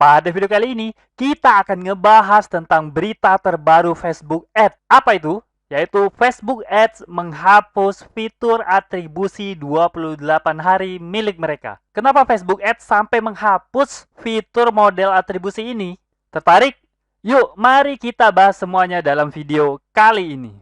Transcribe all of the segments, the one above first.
Pada video kali ini, kita akan ngebahas tentang berita terbaru Facebook Ads. Apa itu? Yaitu Facebook Ads menghapus fitur atribusi 28 hari milik mereka. Kenapa Facebook Ads sampai menghapus fitur model atribusi ini? Tertarik? Yuk, mari kita bahas semuanya dalam video kali ini.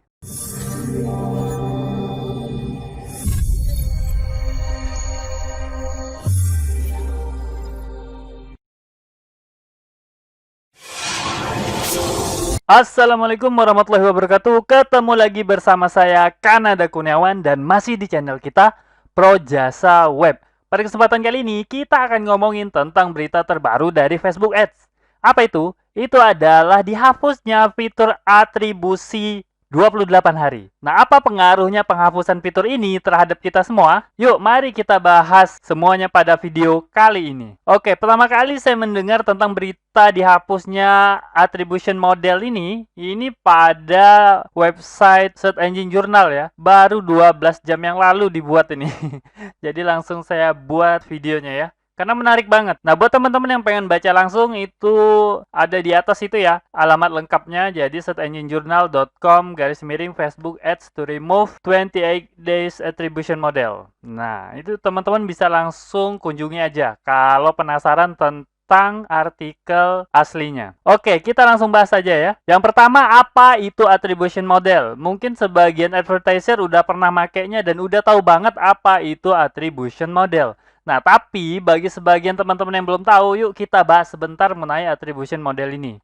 Assalamualaikum warahmatullahi wabarakatuh. Ketemu lagi bersama saya Kanada Kurniawan dan masih di channel kita Pro Jasa Web. Pada kesempatan kali ini kita akan ngomongin tentang berita terbaru dari Facebook Ads. Apa itu? Itu adalah dihapusnya fitur atribusi 28 hari. Nah, apa pengaruhnya penghapusan fitur ini terhadap kita semua? Yuk, mari kita bahas semuanya pada video kali ini. Oke, pertama kali saya mendengar tentang berita dihapusnya attribution model ini pada website Search Engine Journal ya. Baru 12 jam yang lalu dibuat ini. Jadi langsung saya buat videonya ya. Karena menarik banget. Nah, buat teman-teman yang pengen baca langsung, itu ada di atas itu ya, alamat lengkapnya. Jadi, searchenginejurnal.com/Facebook Ads to remove 28 days attribution model. Nah, itu teman-teman bisa langsung kunjungi aja kalau penasaran tentang artikel aslinya. Oke, kita langsung bahas saja ya. Yang pertama, apa itu attribution model? Mungkin sebagian advertiser udah pernah makainya dan udah tahu banget apa itu attribution model. Nah, tapi bagi sebagian teman-teman yang belum tahu, yuk kita bahas sebentar mengenai attribution model ini.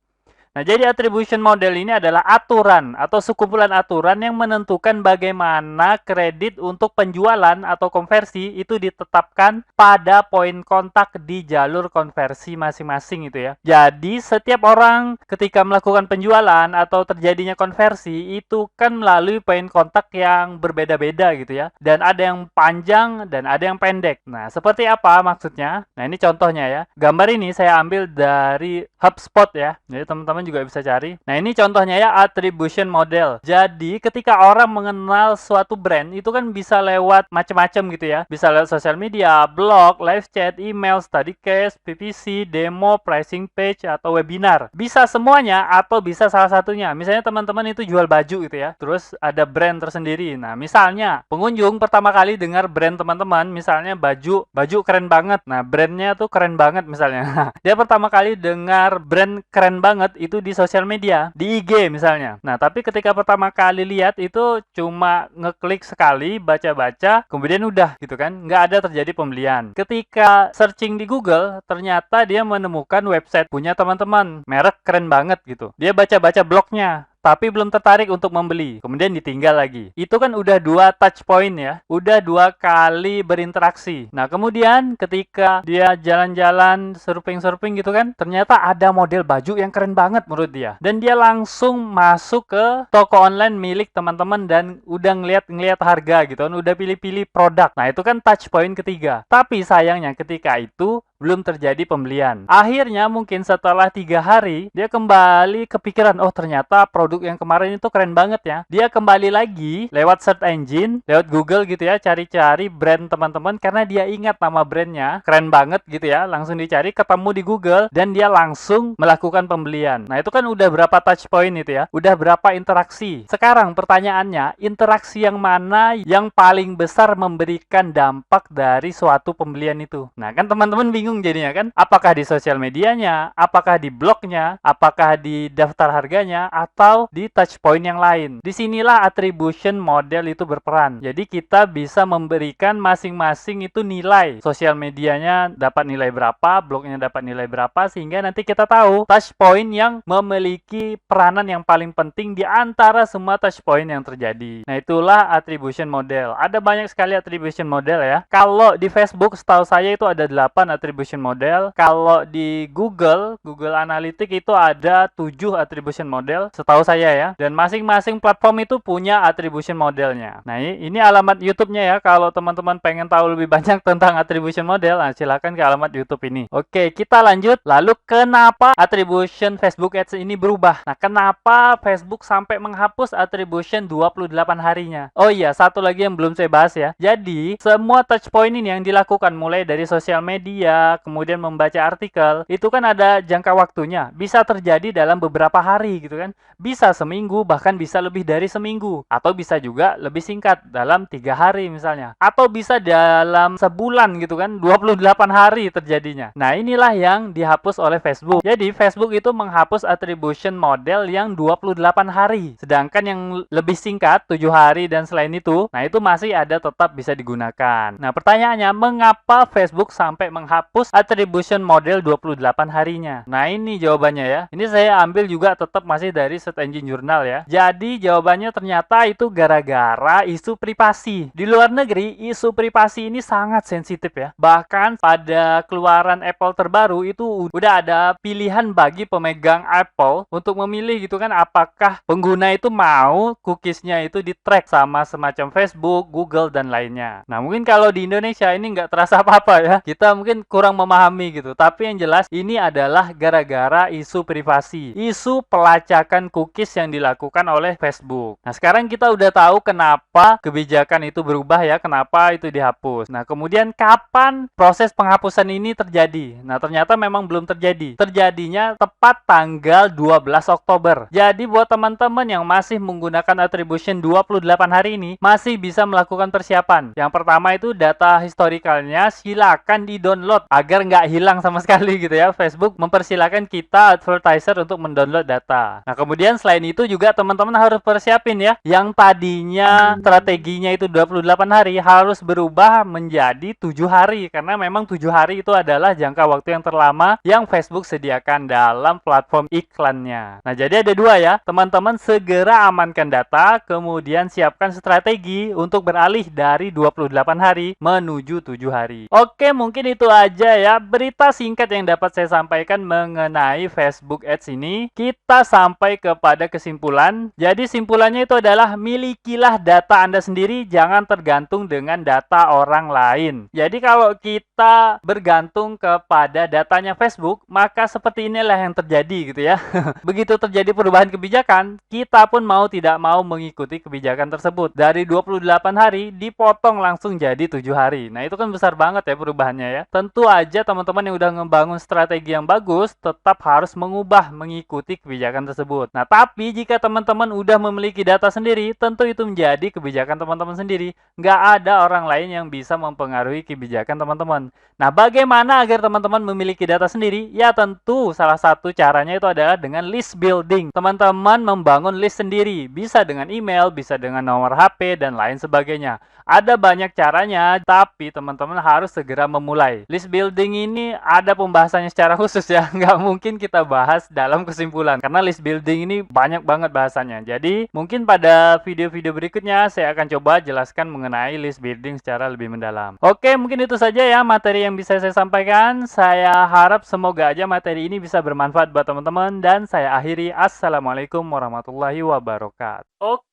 Nah, jadi attribution model ini adalah aturan atau sekumpulan aturan yang menentukan bagaimana kredit untuk penjualan atau konversi itu ditetapkan pada poin kontak di jalur konversi masing-masing itu ya. Jadi, setiap orang ketika melakukan penjualan atau terjadinya konversi itu kan melalui poin kontak yang berbeda-beda gitu ya. Dan ada yang panjang dan ada yang pendek. Nah, seperti apa maksudnya? Nah, ini contohnya ya. Gambar ini saya ambil dari HubSpot ya. Jadi, teman-teman juga bisa cari. Nah, ini contohnya ya attribution model. Jadi, ketika orang mengenal suatu brand, itu kan bisa lewat macam-macam gitu ya. Bisa lewat sosial media, blog, live chat, email, study case, PPC, demo, pricing page, atau webinar. Bisa semuanya atau bisa salah satunya. Misalnya teman-teman itu jual baju gitu ya. Terus ada brand tersendiri. Nah, misalnya pengunjung pertama kali dengar brand teman-teman, misalnya baju keren banget. Nah, brandnya tuh keren banget misalnya. Dia pertama kali dengar brand keren banget itu di sosial media, di IG misalnya. Nah, tapi ketika pertama kali lihat itu cuma ngeklik sekali, baca-baca, kemudian udah gitu kan, nggak ada terjadi pembelian. Ketika searching di Google, ternyata dia menemukan website punya teman-teman, merek keren banget gitu. Dia baca-baca blognya, tapi belum tertarik untuk membeli. Kemudian ditinggal lagi. Itu kan udah 2 touch point ya. Udah 2 kali berinteraksi. Nah, kemudian ketika dia jalan-jalan, surfing gitu kan, ternyata ada model baju yang keren banget menurut dia. Dan dia langsung masuk ke toko online milik teman-teman dan udah ngeliat harga gitu kan. Udah pilih-pilih produk. Nah, itu kan touch point ketiga. Tapi sayangnya ketika itu belum terjadi pembelian. Akhirnya mungkin setelah 3 hari, dia kembali kepikiran, oh ternyata produk yang kemarin itu keren banget ya. Dia kembali lagi lewat search engine, lewat Google gitu ya, cari-cari brand teman-teman karena dia ingat nama brandnya, keren banget gitu ya. Langsung dicari, ketemu di Google, dan dia langsung melakukan pembelian. Nah, itu kan udah berapa touch point itu ya, udah berapa interaksi. Sekarang pertanyaannya, interaksi yang mana yang paling besar memberikan dampak dari suatu pembelian itu? Nah, kan teman-teman bingung jadinya kan, apakah di sosial medianya, apakah di blognya, apakah di daftar harganya, atau di touch point yang lain. Disinilah attribution model itu berperan. Jadi kita bisa memberikan masing-masing itu nilai. Sosial medianya dapat nilai berapa, blognya dapat nilai berapa, sehingga nanti kita tahu touch point yang memiliki peranan yang paling penting di antara semua touch point yang terjadi. Nah, itulah attribution model. Ada banyak sekali attribution model ya. Kalau di Facebook setahu saya itu ada 8 attribution model. Kalau di Google Analytics itu ada 7 attribution model setahu saya ya. Dan masing-masing platform itu punya attribution modelnya. Nah, ini alamat YouTube-nya ya. Kalau teman-teman pengen tahu lebih banyak tentang attribution model, nah silakan ke alamat YouTube ini. Oke, kita lanjut. Lalu kenapa attribution Facebook Ads ini berubah? Nah, kenapa Facebook sampai menghapus attribution 28 harinya? Oh iya, satu lagi yang belum saya bahas ya. Jadi, semua touch point ini yang dilakukan mulai dari sosial media, kemudian membaca artikel, itu kan ada jangka waktunya. Bisa terjadi dalam beberapa hari gitu kan. Bisa seminggu, bahkan bisa lebih dari seminggu. Atau bisa juga lebih singkat, dalam 3 hari misalnya. Atau bisa dalam sebulan gitu kan, 28 hari terjadinya. Nah, inilah yang dihapus oleh Facebook. Jadi, Facebook itu menghapus attribution model yang 28 hari. Sedangkan yang lebih singkat, 7 hari dan selain itu, nah itu masih ada tetap bisa digunakan. Nah, pertanyaannya, mengapa Facebook sampai menghapus attribution model 28 harinya? Nah, ini jawabannya ya. Ini saya ambil juga tetap masih dari Search Engine Journal ya. Jadi, jawabannya ternyata itu gara-gara isu privasi. Di luar negeri, isu privasi ini sangat sensitif ya. Bahkan pada keluaran Apple terbaru itu udah ada pilihan bagi pemegang Apple untuk memilih gitu kan, apakah pengguna itu mau cookiesnya itu di-track sama semacam Facebook, Google, dan lainnya. Nah, mungkin kalau di Indonesia ini nggak terasa apa-apa ya. Kita mungkin kurang memahami gitu. Tapi yang jelas ini adalah gara-gara isu privasi. Isu pelacakan cookies yang dilakukan oleh Facebook. Nah, sekarang kita udah tahu kenapa kebijakan itu berubah ya, kenapa itu dihapus. Nah, kemudian kapan proses penghapusan ini terjadi? Nah, ternyata memang belum terjadi. Terjadinya tepat tanggal 12 Oktober. Jadi, buat teman-teman yang masih menggunakan attribution 28 hari ini, masih bisa melakukan persiapan. Yang pertama itu data historikalnya silakan di-download agar nggak hilang sama sekali gitu ya. Facebook mempersilahkan kita advertiser untuk mendownload data. Nah, kemudian selain itu juga teman-teman harus persiapin ya. Yang tadinya strateginya itu 28 hari harus berubah menjadi 7 hari. Karena memang 7 hari itu adalah jangka waktu yang terlama yang Facebook sediakan dalam platform iklannya. Nah, jadi ada dua ya. Teman-teman segera amankan data, kemudian siapkan strategi untuk beralih dari 28 hari menuju 7 hari. Oke, mungkin itu aja ya berita singkat yang dapat saya sampaikan mengenai Facebook Ads ini. Kita sampai kepada kesimpulan. Jadi simpulannya itu adalah milikilah data Anda sendiri, jangan tergantung dengan data orang lain. Jadi kalau kita bergantung kepada datanya Facebook, maka seperti inilah yang terjadi gitu ya. Begitu terjadi perubahan kebijakan, kita pun mau tidak mau mengikuti kebijakan tersebut. Dari 28 hari dipotong langsung jadi 7 hari. Nah, itu kan besar banget ya perubahannya ya. Tentu aja teman-teman yang udah ngebangun strategi yang bagus tetap harus mengikuti kebijakan tersebut. Nah, tapi jika teman-teman udah memiliki data sendiri, tentu itu menjadi kebijakan teman-teman sendiri. Nggak ada orang lain yang bisa mempengaruhi kebijakan teman-teman. Nah, bagaimana agar teman-teman memiliki data sendiri? Ya, tentu salah satu caranya itu adalah dengan list building. Teman-teman membangun list sendiri. Bisa dengan email, bisa dengan nomor HP, dan lain sebagainya. Ada banyak caranya, tapi teman-teman harus segera memulai. List building ini ada pembahasannya secara khusus ya. Nggak mungkin kita bahas dalam kesimpulan. Karena list building ini banyak banget bahasannya. Jadi, mungkin pada video-video berikutnya saya akan coba jelaskan mengenai list building secara lebih mendalam. Oke, mungkin itu saja ya materi yang bisa saya sampaikan. Saya harap semoga aja materi ini bisa bermanfaat buat teman-teman. Dan saya akhiri. Assalamualaikum warahmatullahi wabarakatuh.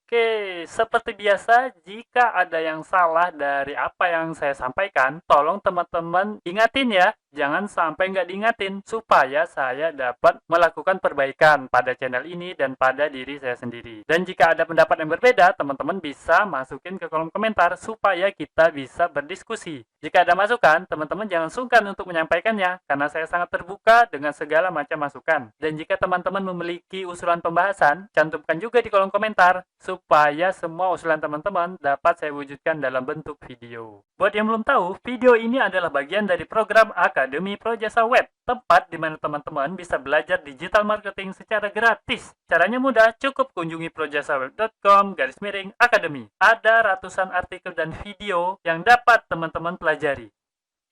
Oke, seperti biasa, jika ada yang salah dari apa yang saya sampaikan, tolong teman-teman ingatin ya. Jangan sampai nggak diingatin, supaya saya dapat melakukan perbaikan pada channel ini dan pada diri saya sendiri. Dan jika ada pendapat yang berbeda, teman-teman bisa masukin ke kolom komentar, supaya kita bisa berdiskusi. Jika ada masukan, teman-teman jangan sungkan untuk menyampaikannya, karena saya sangat terbuka dengan segala macam masukan. Dan jika teman-teman memiliki usulan pembahasan, cantumkan juga di kolom komentar, supaya semua usulan teman-teman dapat saya wujudkan dalam bentuk video. Buat yang belum tahu, video ini adalah bagian dari program Akademi Projasa Web, tempat di mana teman-teman bisa belajar digital marketing secara gratis. Caranya mudah, cukup kunjungi projasaweb.com/academy. Ada ratusan artikel dan video yang dapat teman-teman pelajari.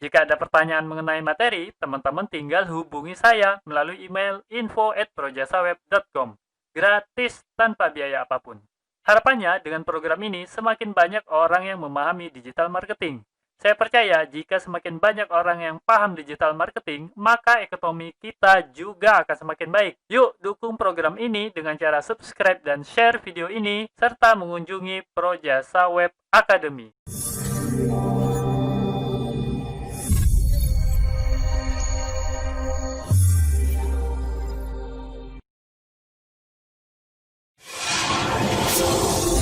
Jika ada pertanyaan mengenai materi, teman-teman tinggal hubungi saya melalui email info@projasaweb.com. Gratis tanpa biaya apapun. Harapannya dengan program ini semakin banyak orang yang memahami digital marketing. Saya percaya jika semakin banyak orang yang paham digital marketing, maka ekonomi kita juga akan semakin baik. Yuk dukung program ini dengan cara subscribe dan share video ini, serta mengunjungi Projasa Web Academy.